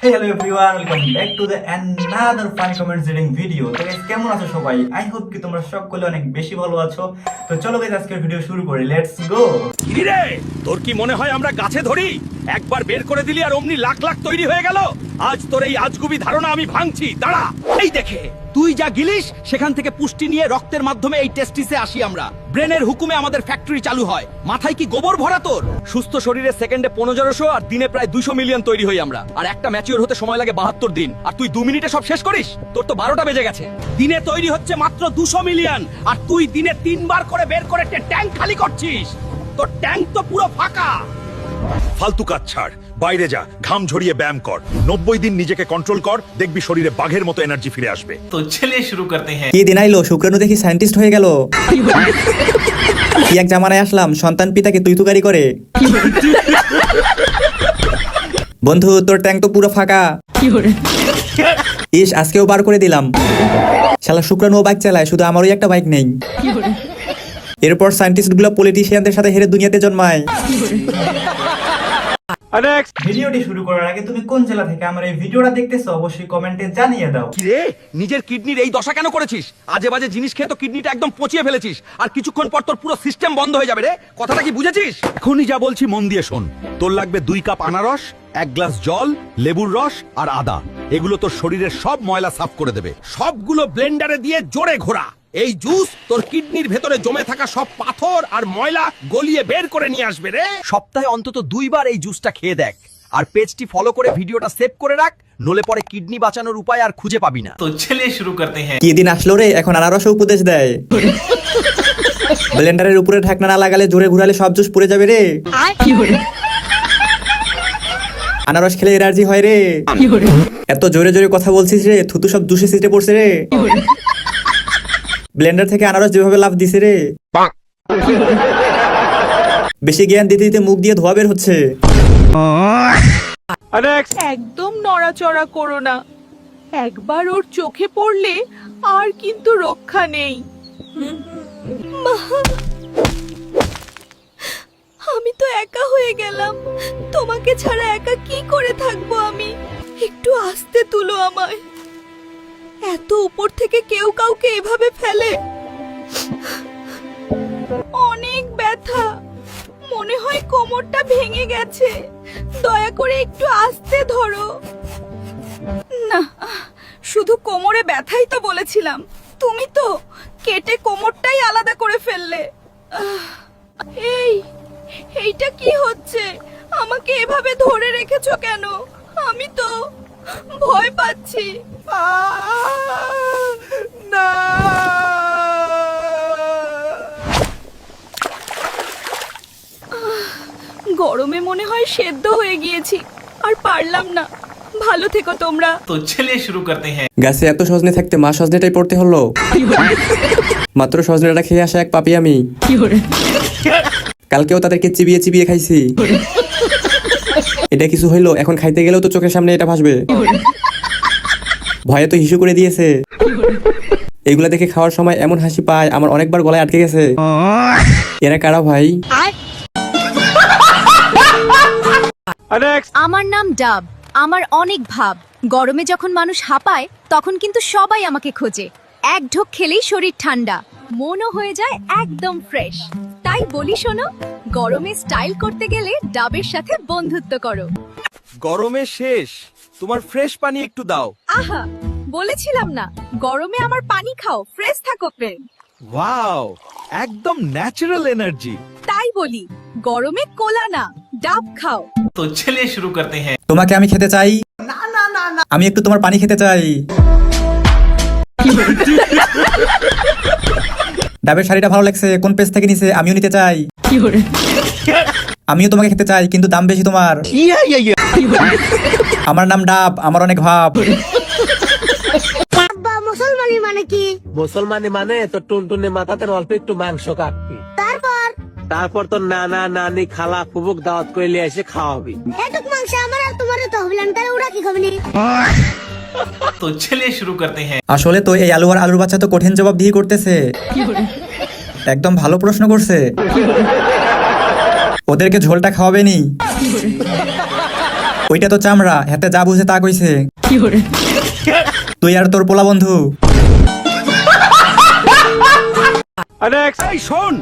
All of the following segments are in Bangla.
Hey, hello everyone, welcome back to the another fun comment reading video. তো guys কেমন আছো সবাই? I hope কি তোমরা সকলে অনেক বেশি ভালো আছো। তো চলো guys আজকের ভিডিও শুরু করি। Let's go. কি রে তোর কি মনে হয় আমরা গাছে ধরি একবার বের করে দিলি আর অমনি লাখ লাখ তৈরি হয়ে গেল আজ তোর এই আজগুবি ধারণা আমি ভাঙছি দাঁড়া এই দেখে তুই যা গিলিস সেখান থেকে পুষ্টি নিয়ে রক্তের মাধ্যমে এই টেস্টিসে আসি আমরা ব্রেনের হুকুমে আমাদের ফ্যাক্টরি চালু হয় মাথায় কি গোবর ভরা তোর সুস্থ শরীরে সেকেন্ডে 1500 আর দিনে প্রায় 200 মিলিয়ন তৈরি হই আমরা আর একটা ম্যাচিওর হতে সময় লাগে 72 দিন আর তুই 2 মিনিটে সব শেষ করিস তোর তো 12টা বেজে গেছে দিনে তৈরি হচ্ছে মাত্র 200 মিলিয়ন আর তুই দিনে 3 বার করে বের করে ট্যাঙ্ক খালি করছিস তোর ট্যাঙ্ক তো পুরো ফাঁকা ফালতু কাজ ছাড় বাইরে যা ঘাম ঝরিয়ে ব্যায়াম কর 90 দিন নিজেকে কন্ট্রোল কর দেখবি শরীরে বাঘের মতো এনার্জি ফিরে আসবে তো চলিए শুরু করতে हैं। কি দিন আইলো শুক্রাণু দেখি সায়েন্টিস্ট হয়ে গেল কি এক জামানায় আসলাম সন্তান পিতাকে তুই তুকারি করে বন্ধু তোর ট্যাঙ্ক তো পুরো ফাঁকা ইস আজকেও বার করে দিলাম শালা শুক্রাণু বাইক চালায় শুধু আমারই একটা বাইক নেই এরপর সায়েন্টিস্ট গুলো পলিটিশিয়ানদের সাথে হেরে দুনিয়াতে জন্মায় ভিডিওটি শুরু করার আগে তুমি কোন জেলা থেকে আমার এই ভিডিওটা দেখতেছো অবশ্যই কমেন্টে জানিয়ে দাও। কি রে নিজের কিডনির এই দশা কেন করেছিস আজে বাজে জিনিস খেয়ে তো কিডনিটা একদম পচিয়ে ফেলেছিস আর কিছুক্ষণ পর তোর পুরো সিস্টেম বন্ধ হয়ে যাবে রে কথাটা কি বুঝেছিস এখনই যা বলছি মন দিয়ে শোন তোর লাগবে 2 কাপ আনারস 1 গ্লাস জল লেবুর রস আর আদা এগুলো তোর শরীরের সব ময়লা সাফ করে দেবে সবগুলো ব্লেন্ডারে দিয়ে জোরে ঘোরা এই জুস তোর কিডনির ভেতরে জমে থাকা সব পাথর আর ময়লা গলিয়ে বের করে নিয়ে আসবে রে সপ্তাহে অন্তত 2 বার এই জুসটা খেয়ে দেখ আর পেজটি ফলো করে ভিডিওটা সেভ করে রাখ নলে পরে কিডনি বাঁচানোর উপায় আর খুঁজে পাবি না তো চলিए শুরু করতে हैं। কি দিন আসলো রে এখন আনারস উপদেশ দেয় ব্লেন্ডারের উপরে ঢাকনা না লাগালে জোরে ঘুরালে সব জুস পুড়ে যাবে রে আনারস খেলে এনার্জি হয় রে এত জোরে জোরে কথা বলছিস রে থুতু সব জুসে সিটে পড়ছে রে ব্লেন্ডার থেকে আনারস যেভাবে লাভ দিছে রে বেশি জ্ঞান দিতে দিতে মুখ দিয়ে ধোয়া বের হচ্ছে একদম নড়াচড়া করো না একবার ওর চোখে পড়লে আর কিন্তু রক্ষা নেই আমি তো একা হয়ে গেলাম তোমাকে ছাড়া একা কি করে থাকবো আমি একটু আস্তে তুলো আমায় এত উপর থেকে কেউ কাউকে এভাবে ফেলে অনেক ব্যথা মনে হয় কোমরটা ভেঙে গেছে দয়া করে একটু আস্তে ধরো না শুধু কোমরে ব্যথাই তো বলেছিলাম তুমি তো কেটে কোমরটাই আলাদা করে ফেললে এইটা কি হচ্ছে আমাকে এভাবে ধরে রেখেছো কেন আমি তো ভয় পাচ্ছি না গরমে মনে হয় সেদ্ধ হয়ে গিয়েছি আর পারলাম না ভালো থেকো তোমরা তো চলিए শুরু করতে हैं। গাছে এত সজনে থাকতে মা সজনেটাই পড়তে হলো মাত্র সজনেটা খেয়ে আসা এক পাপি আমি কালকেও তাদেরকে চিবিয়ে চিবিয়ে খাইছি এটা কিছু হইলো এখন খাইতে গেলেও তো চোখের সামনে এটা ভাসবে ভয়ে তো হিসু করে দিয়েছে এগুলা দেখে খাওয়ার সময় এমন হাসি পায় আমার অনেকবার গলায় আটকে গেছে এরা কারা ভাই আমার নাম ডাব আমার অনেক ভাব গরমে যখন মানুষ হাঁপায় তখন কিন্তু সবাই আমাকে খোঁজে এক ঢোক খেলেই শরীর ঠান্ডা মনও হয়ে যায় একদম ফ্রেশ তাই বলি শোনো গরমে স্টাইল করতে গেলে ডাবের সাথে বন্ধুত্ব করো গরমে শেষ তোমার ফ্রেশ পানি একটু দাও আহা বলেছিলাম না গরমে আমার পানি খাও ফ্রেশ থাকো ফ্রেন্ড ওয়াও একদম ন্যাচারাল এনার্জি তাই বলি গরমে কোলা না ডাব খাও তো চলিए শুরু করতে हैं। তোমাকে আমি খেতে চাই আমি একটু তোমার পানি খেতে চাই ডাবের শাড়িটা ভালো লাগছে কোন পেজ থেকে নিছে আমিও নিতে চাই আমিও তোমাকে খেতে চাই কিন্তু দাম বেশি তোমার আমার নাম ডাব আমার অনেক ভাব মুসলমানি মানে কি মুসলমানি মানে তো টুনটুনে মাথাতে অল্প একটু মাংস কাটবি তারপর তো নানা নানি খালা ফুবুক দাওয়াত করে নিয়ে এসে খাওয়াবি এটুক মাংস আমার আর তোমার তো হবে না তাহলে ওরা কি খাবে নি তো চলিए শুরু করতে हैं। আসলে তো এই আলু আর আলুর বাচ্চা তো কঠিন জবাব দিয়ে করতেছে একদম ভালো প্রশ্ন করছে ওদেরকে ঝোলটা খাওয়াবে নি ওইটা তো চামড়া, হাতে যা বুঝে তা কইছে। তুই আর তোর পোলা বন্ধু। এই শোন,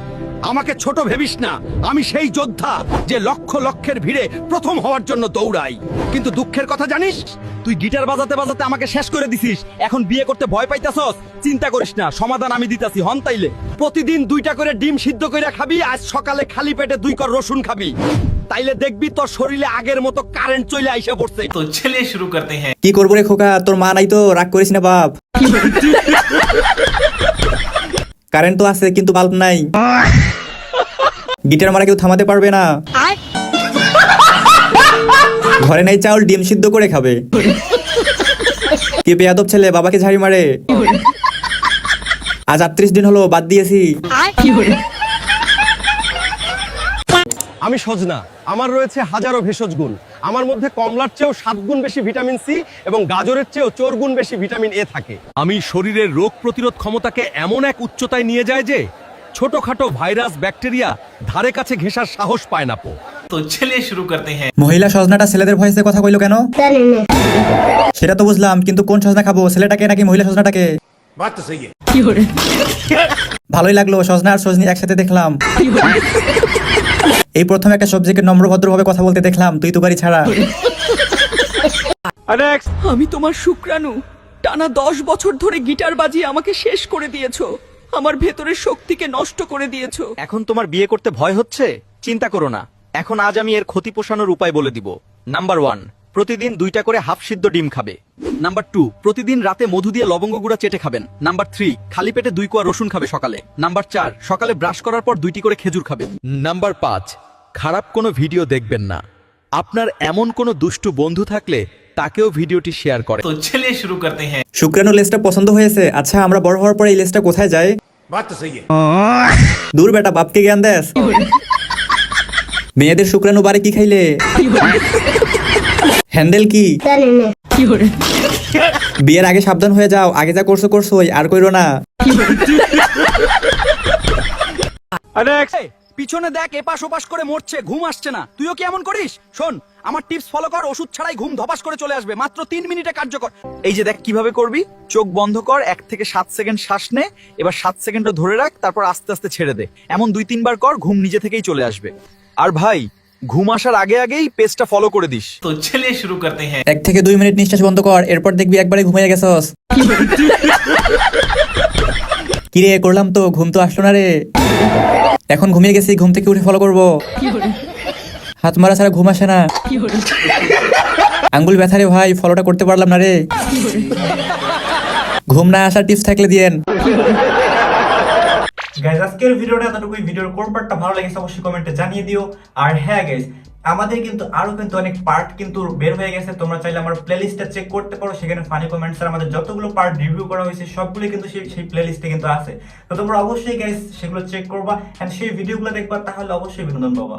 আমাকে ছোট ভেবিস না। আমি সেই যোদ্ধা যে লক্ষ লক্ষের ভিড়ে প্রথম হওয়ার জন্য দৌড়াই। কিন্তু দুঃখের কথা জানিস, তুই গিটার বাজাতে বাজাতে আমাকে শেষ করে দিছিস। এখন বিয়ে করতে ভয় পাইতাছস? চিন্তা করিস না, সমাধান আমি দিতাছি। হন তাইলে প্রতিদিন 2টা করে ডিম সিদ্ধ কইরা খাবি, আজ সকালে খালি পেটে 2 কর রসুন খাবি। তাইলে দেখবি তোর শরীরে আগের মতো কারেন্ট চলে আইসা পড়ছে। তো চলিয়ে শুরু করতে हैं। কি করবো রে খোকা, তোর মা নাই তো, রাগ করিস না বাপ। কারেন্ট তো আছে কিন্তু বাল্ব নাই। গিটার মারা কেউ থামাতে পারবে না। ঘরে নাই চাউল, ডিম সিদ্ধ করে খাবে। কি বেয়াদব ছেলে, বাবাকে ঝাড়ি মারে। আজ 38 দিন হলো বাদ দিয়েছি। আমি সজনা, আমার রয়েছে হাজারো ভেষজ গুণ। আমার মধ্যে কমলার চেয়েও 7 গুণ বেশি ভিটামিন সি এবং গাজরের চেয়েও 4 গুণ বেশি ভিটামিন এ থাকে। আমি শরীরের রোগ প্রতিরোধ ক্ষমতাকে এমন এক উচ্চতায় নিয়ে যায় যে ছোটখাটো ভাইরাস ব্যাকটেরিয়া ধারে কাছে ঘেঁষার সাহস পায় না। তো চলিয়ে শুরু করতে हैं। মহিলা সজনাটা ছেলেদের ভয়েসে কথা কইলো কেন? সেটা তো বুঝলাম, কিন্তু কোন সজনা খাবো, ছেলেটাকে নাকি মহিলা সজনাটাকে? ভালোই লাগলো, সজনা আর সজনি একসাথে দেখলাম। এই প্রথম একটা সবজিকে নম্র ভদ্রভাবে কথা বলতে দেখলাম, তুই তো বাড়ি ছাড়া। আমি তোমার শুক্রাণু। টানা 10 বছর ধরে গিটার বাজিয়ে আমাকে শেষ করে দিয়েছো। আমার ভেতরের শক্তিকে নষ্ট করে দিয়েছো। এখন তোমার বিয়ে করতে ভয় হচ্ছে? চিন্তা করো না, এখন আজ আমি এর ক্ষতি পোষানোর উপায় বলে দিব। নাম্বার 1, প্রতিদিন 2টা করে হাফ সিদ্ধ ডিম খাবে। নাম্বার 2, প্রতিদিন রাতে মধু দিয়ে লবঙ্গ গুঁড়া চেটে খাবেন। নাম্বার 3, খালি পেটে 2 কোয়া রসুন খাবে সকালে। নাম্বার 4, সকালে ব্রাশ করার পর 2টি করে খেজুর খাবে। নাম্বার 5, খারাপ কোনো ভিডিও দেখবেন না। আপনার এমন কোনো দুষ্টু বন্ধু থাকলে তাকেও ভিডিওটি শেয়ার করে। তো চলিয়ে শুরু করতে हैं। শুক্রাণু লেসটা পছন্দ হয়েছে? আচ্ছা, আমরা বড় হওয়ার পরে এই লেসটা কোথায় যায়? দূর বেটা, বাপকে জ্ঞান দেস। মেয়েদের শুক্রাণু বাড়ি কি খাইলে? হ্যান্ডেল কি? বিয়ের আগে সাবধান হয়ে যাও, আগে যা করছো করছোই, আর কইরো না। পিছনে দেখ, এপাশ ওপাশ করে মরছে, ঘুম আসছে না। তুইও কি এমন করিস? শোন, আমার টিপস ফলো কর, ওষুধ ছাড়াই ঘুম ধপাস করে চলে আসবে, মাত্র 3 মিনিটে কার্যকর। এই যে দেখ কিভাবে করবি। চোখ বন্ধ কর, 1 থেকে 7 সেকেন্ড শ্বাস নে, এবার 7 সেকেন্ডও ধরে রাখ, তারপর আস্তে আস্তে ছেড়ে দে। এমন 2-3 বার কর, ঘুম নিজে থেকেই চলে আসবে। আর ভাই, ঘুম আসার আগে আগেই পেজটা ফলো করে দিস। তো চলিয়ে শুরু করতে हैं। 1 থেকে 2 মিনিট নিঃশ্বাস বন্ধ কর, এরপর দেখবি একবারে ঘুমিয়ে গেছস। কিরে, করলাম তো, ঘুম তো আসলো না রে। এখন ঘুমিয়ে গেছি, ঘুম থেকে উঠে ফলো করবো। হাত মারা ছাড়া ঘুম আসে না। আঙ্গুল ব্যথা রে ভাই, ফলোটা করতে পারলাম না রে। ঘুম না আসার টিপস থাকলে দিয়েন। গাইস, আজকের ভিডিওটা এতটুকুই। ভিডিওর কোন পার্টটা ভালো লেগেছে অবশ্যই কমেন্টে জানিয়ে দিও। আর হ্যাঁ গাইস, আমাদের কিন্তু আরো কিন্তু অনেক পার্ট কিন্তু বের হয়ে গেছে। তোমরা চাইলে আমার প্লেলিস্টটা চেক করতে পারো, সেখানে ফানি কমেন্টস আর আমাদের যতগুলো পার্ট রিভিউ করা হয়েছে সবগুলো কিন্তু সেই প্লেলিস্টে কিন্তু আছে। তো তোমরা অবশ্যই গাইস সেগুলো চেক করবা এন্ড সেই ভিডিওগুলো দেখবা, তাহলে অবশ্যই বিনোদন পাবা।